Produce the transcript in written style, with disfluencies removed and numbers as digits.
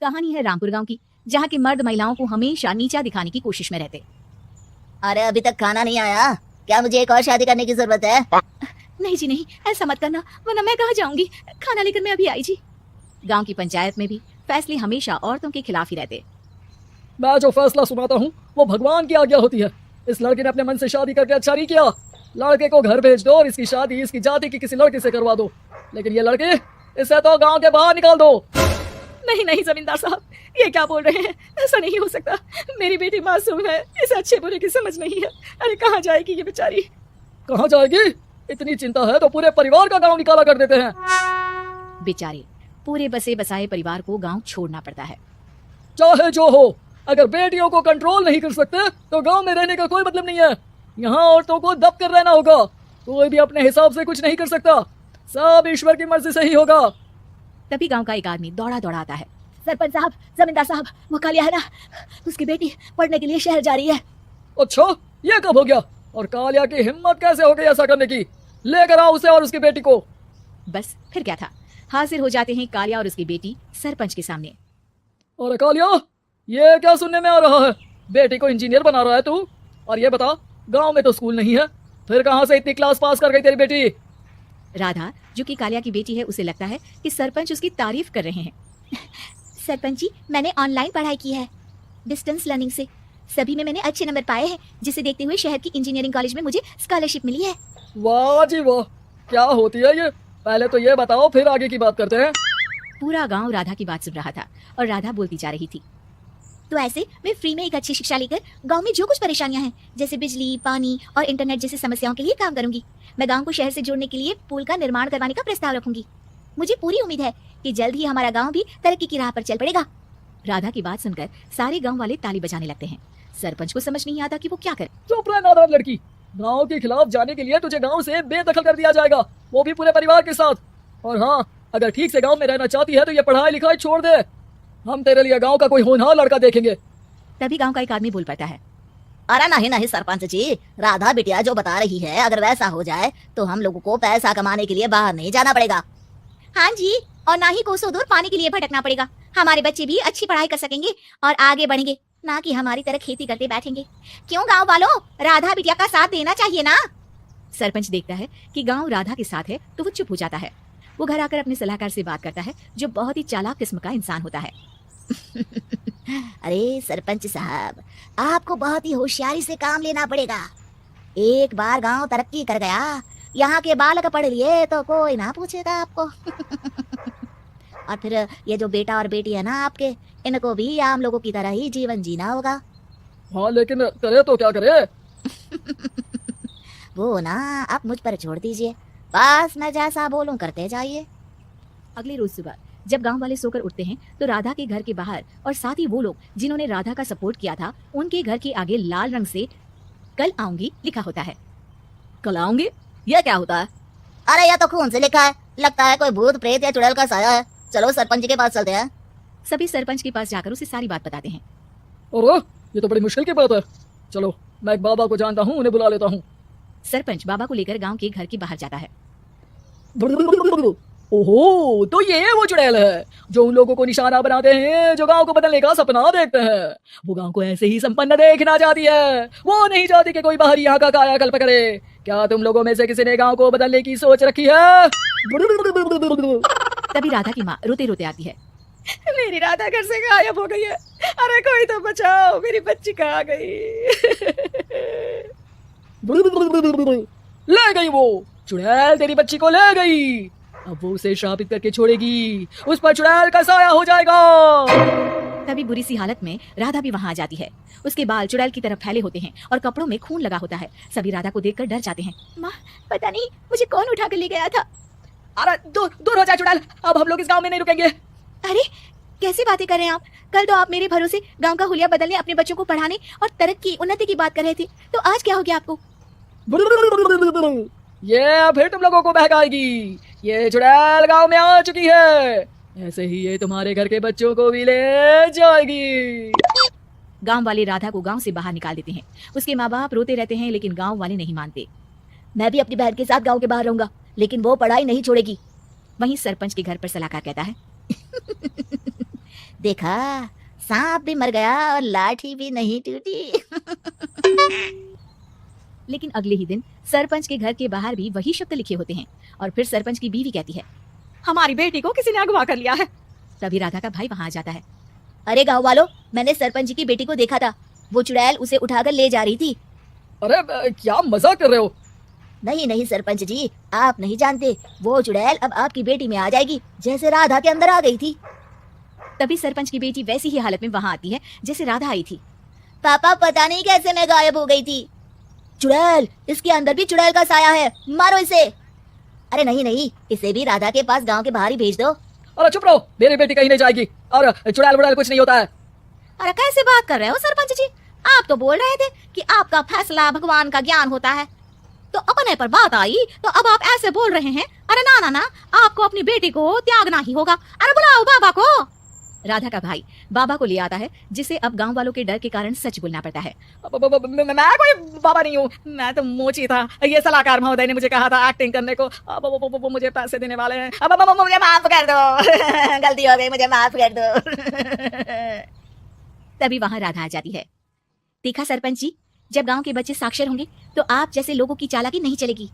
कहानी है रामपुर गांव की, जहां के मर्द महिलाओं को हमेशा नीचा दिखाने की कोशिश में रहते। अरे अभी तक खाना नहीं आया क्या? मुझे एक और शादी करने की जरूरत है। नहीं जी नहीं, ऐसा मत करना, वरना मैं कहाँ जाऊंगी। खाना लेकर मैं अभी आई जी। गांव की पंचायत में भी फैसले हमेशा औरतों के खिलाफ ही रहते। मैं जो फैसला सुनाता हूँ वो भगवान की आज्ञा होती है। इस लड़के ने अपने मन से शादी करके अच्छा नहीं किया। लड़के को घर भेज दो और इसकी शादी इसकी जाति की किसी लड़के से करवा दो, लेकिन ये लड़के इसे तो गांव के बाहर निकाल दो। नहीं नहीं जमींदार साहब, ये क्या बोल रहे हैं? ऐसा नहीं हो सकता। मेरी बेटी मासूम है, इसे अच्छे बुरे की समझ नहीं है। अरे कहाँ जाएगी ये बेचारी? कहाँ जाएगी? इतनी चिंता है तो पूरे परिवार का गांव निकाला कर देते हैं। बेचारे पूरे बसे बसाए परिवार को गांव छोड़ना पड़ता है। चाहे जो हो, अगर बेटियों को कंट्रोल नहीं कर सकते तो गांव में रहने का कोई मतलब नहीं है। यहाँ औरतों को दब कर रहना होगा। कोई भी अपने हिसाब से कुछ नहीं कर सकता, सब ईश्वर की मर्जी से ही होगा। तभी गांव का एक आदमी दौड़ा दौड़ा आता है। सरपंच साहब, जमींदार साहब, वो कालिया है ना, उसकी बेटी पढ़ने के लिए शहर जा रही है। अच्छा, ये कब हो गया? और कालिया की हिम्मत कैसे हो गई ऐसा करने की? लेकर आओ उसे और उसकी बेटी को। बस फिर क्या था, हाजिर हो जाते हैं कालिया और उसकी बेटी सरपंच के सामने। और कालिया, ये क्या सुनने में आ रहा है? बेटी को इंजीनियर बना रहा है तू? और ये बता, गांव में तो स्कूल नहीं है, फिर कहां से इतनी क्लास पास कर गई तेरी बेटी? राधा, जो कि कालिया की बेटी है, उसे लगता है कि सरपंच उसकी तारीफ कर रहे हैं। सरपंच जी, मैंने ऑनलाइन पढ़ाई की है, डिस्टेंस लर्निंग से। सभी में मैंने अच्छे नंबर पाए हैं, जिसे देखते हुए शहर की इंजीनियरिंग कॉलेज में मुझे स्कॉलरशिप मिली है। वाह जी वाह, क्या होती है ये? पहले तो ये बताओ, फिर आगे की बात करते हैं। पूरा गांव राधा की बात सुन रहा था और राधा बोलती जा रही थी। तो ऐसे मैं फ्री में एक अच्छी शिक्षा लेकर गांव में जो कुछ परेशानियां हैं, जैसे बिजली, पानी और इंटरनेट जैसी समस्याओं के लिए काम करूंगी। मैं गांव को शहर से जोड़ने के लिए पुल का निर्माण करवाने का प्रस्ताव रखूंगी। मुझे पूरी उम्मीद है कि जल्द ही हमारा गांव भी तरक्की की राह पर चल पड़ेगा। राधा की बात सुनकर सारे गांव वाले ताली बजाने लगते हैं। सरपंच को समझ नहीं आता कि वो क्या करे। चुप रह नादान लड़की, गांव के खिलाफ जाने के लिए तुझे गांव से बेदखल कर दिया जाएगा, वो भी पूरे परिवार के साथ। और हाँ, अगर ठीक से गांव में रहना चाहती है तो ये पढ़ाई लिखाई छोड़ दे। हम तेरे लिए गांव का कोई होनहार लड़का देखेंगे। तभी गांव का एक आदमी बोल पड़ता है। अरे नहीं नहीं सरपंच जी, राधा बिटिया जो बता रही है, अगर वैसा हो जाए तो हम लोगों को पैसा कमाने के लिए बाहर नहीं जाना पड़ेगा। हाँ जी, और ना ही कोसों दूर पानी के लिए भटकना पड़ेगा। हमारे बच्चे भी अच्छी पढ़ाई कर सकेंगे और आगे बढ़ेंगे, ना कि हमारी तरह खेती करते बैठेंगे। क्यों गांव वालों, राधा बिटिया का साथ देना चाहिए ना। सरपंच देखता है कि गांव राधा के साथ है तो वो चुप हो जाता है। वो घर आकर अपने सलाहकार से बात करता है, जो बहुत ही चालाक किस्म का इंसान होता है। अरे सरपंच साहब, आपको बहुत ही होशियारी से काम लेना पड़ेगा। एक बार गांव तरक्की कर गया, यहाँ के बालक पढ़ लिए तो कोई ना पूछेगा आपको। और फिर ये जो बेटा और बेटी है ना आपके, इनको भी आम लोगों की तरह ही जीवन जीना होगा। हाँ, लेकिन करे तो क्या करे? वो ना आप मुझ पर छोड़ दीजिए, बस मैं जैसा बोलूं करते जाइए। अगले रोज सुबह जब गांव वाले सोकर उठते हैं तो राधा के घर के बाहर और साथ ही वो लोग जिन्होंने राधा का सपोर्ट किया था, उनके घर के आगे लाल रंग से कल आऊंगी लिखा होता है। कल आऊंगी, ये क्या होता है? अरे यह तो खून से लिखा है, लगता है कोई भूत प्रेत या चुड़ैल का साया है। चलो सरपंच के पास चलते हैं। सभी सरपंच के पास जाकर उसे सारी बात बताते हैं। और ये तो बड़ी मुश्किल की बात है। चलो, मैं एक बाबा को जानता हूँ, उन्हें बुला लेता हूँ। सरपंच बाबा को लेकर गांव के घर के बाहर जाता है। ओहो, तो ये वो चुड़ैल है जो उन लोगों को निशाना बनाते हैं जो गांव को बदलने का सपना देखते हैं। वो गांव को ऐसे ही संपन्न देखना चाहती है, वो नहीं चाहती कि कोई बाहर यहाँ का कायाकल्प करे। क्या तुम लोगों में से किसी ने गांव को बदलने की सोच रखी है? तभी राधा की माँ रोते रोते आती है। मेरी राधा घर से गायब हो गई है, अरे कोई तो बचाओ, मेरी बच्ची कहाँ गई? ले गई वो चुड़ैल, तेरी बच्ची को ले गई। अब वो उसे श्रापित करके छोड़ेगी, उस पर चुड़ैल का साया हो जाएगा। तभी बुरी सी हालत में राधा भी वहाँ आ जाती है। उसके बाल चुड़ैल की तरफ फैले होते हैं और कपड़ों में खून लगा होता है। सभी राधा को देखकर डर जाते हैं। माँ, पता नहीं मुझे कौन उठा कर ले गया था। अरे दूर हो जा चुड़ैल, अब हम लोग इस गांव में नहीं रुकेंगे। अरे कैसी बातें कर रहे हैं आप? कल तो आप मेरे भरोसे गांव का हुलिया बदलने, अपने बच्चों को पढ़ाने और तरक्की उन्नति की बात कर रहे थे, तो आज क्या हो गया आपको? ये फिर तुम लोगों को बहकाएगी। ये चुड़ैल गांव में आ चुकी है, ऐसे ही ये तुम्हारे घर के बच्चों को भी ले जाएगी। गांव वाले राधा को गांव से बाहर निकाल देते हैं। उसके माँ बाप रोते रहते हैं, लेकिन गांव वाले नहीं मानते। मैं भी अपनी बहन के साथ गांव के बाहर रहूंगा, लेकिन वो पढ़ाई नहीं छोड़ेगी। वहीं सरपंच के घर पर सलाहकार कहता है। देखा, सांप भी मर गया और लाठी भी नहीं टूटी। लेकिन अगले ही दिन सरपंच के घर के बाहर भी वही शब्द लिखे होते हैं और फिर सरपंच की बीवी कहती है, हमारी बेटी को किसी ने अगवा कर लिया है। तभी राधा का भाई वहां आ जाता है। अरे गांव वालों, मैंने सरपंच जी की बेटी को देखा था, वो चुड़ैल उसे उठाकर ले जा रही थी। अरे क्या मजाक कर रहे हो? नहीं नहीं सरपंच जी, आप नहीं जानते, वो चुड़ैल अब आपकी बेटी में आ जाएगी, जैसे राधा के अंदर आ गई थी। तभी सरपंच की बेटी वैसी ही हालत में वहां आती है जैसे राधा आई थी। पापा पता नहीं कैसे मैं गायब हो गई थी। चुड़ैल, इसके अंदर भी चुड़ैल का साया है, मारो इसे। अरे नहीं नहीं, इसे भी राधा के पास गांव के बाहर ही भेज दो। अरे चुप रहो, मेरी बेटी कहीं नहीं जाएगी और चुड़ैल वुड़ैल कुछ नहीं होता है। अरे कैसे बात कर रहे हो सरपंच जी? आप तो बोल रहे थे कि आपका फैसला भगवान का ज्ञान होता है, तो अपने पर बात आई तो अब आप ऐसे बोल रहे हैं। अरे ना ना ना, आपको अपनी बेटी को त्यागना ही होगा। अरे बुलाओ बाबा को। राधा का भाई बाबा को ले आता है, जिसे अब गांव वालों के डर के कारण सच बोलना पड़ता है। मैं कोई बाबा नहीं हूँ, मैं तो मोची था। ये सलाहकार महोदय ने मुझे कहा था एक्टिंग करने को, अब वो मुझे पैसे देने वाले हैं। अब मुझे माफ कर दो। गलती हो गई, मुझे माफ कर दो। तभी वहां राधा आ जाती है। देखा सरपंच जी, जब गांव के बच्चे साक्षर होंगे तो आप जैसे लोगों की चालाकी नहीं चलेगी।